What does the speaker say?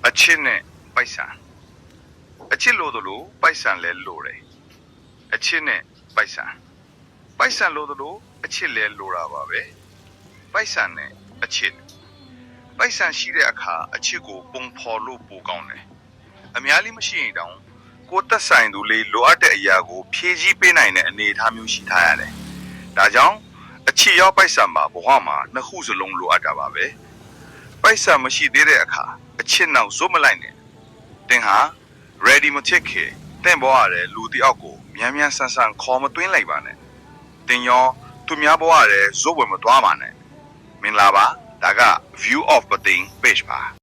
အချစ်နဲ့ပိုက်ဆံအချစ်လို့သလိုပိုက်ဆံလည်းလိုတယ်အချစ်နဲ့ပိုက်ဆံလို့သလိုအချစ်လည်းလိုတာပါပဲပိုက်ဆံနဲ့အချစ်ပိုက်ဆံရှိတဲ့အခါအချစ်ကိုပုံဖော်လို့ပိုကောင်းတယ်အများကြီးမရှိရင်တောင်ကိုယ်သက်ဆိုင်သူလေးလိုအပ်တဲ့အရာကိုဖြည့်ဆည်းပေးနိုင်တဲ့အနေအထားမျိုးရှိထားရတယ်ဒါကြောင့်အချစ်ရောပိုက်ဆံပါဘဝမှာနှစ်ခုစလုံးလိုအပ်တာပါပဲပိုက်ဆံမရှိသေးတဲ့အခါအချစ်နောက်စိုးမလိုက်နဲ့တင်ဟာ ready မဖြစ်ခေတင့်ဘဝရဲလူတယောက်ကိုမြန်မြန်ဆန်ဆန်ခေါ်မသွင်းလိုက်ပါနဲ့တင်ရောသူများဘဝရဲဇိုးဝင်မသွားပါနဲ့မင်္ဂလာပါဒါက view of the thing page ပါ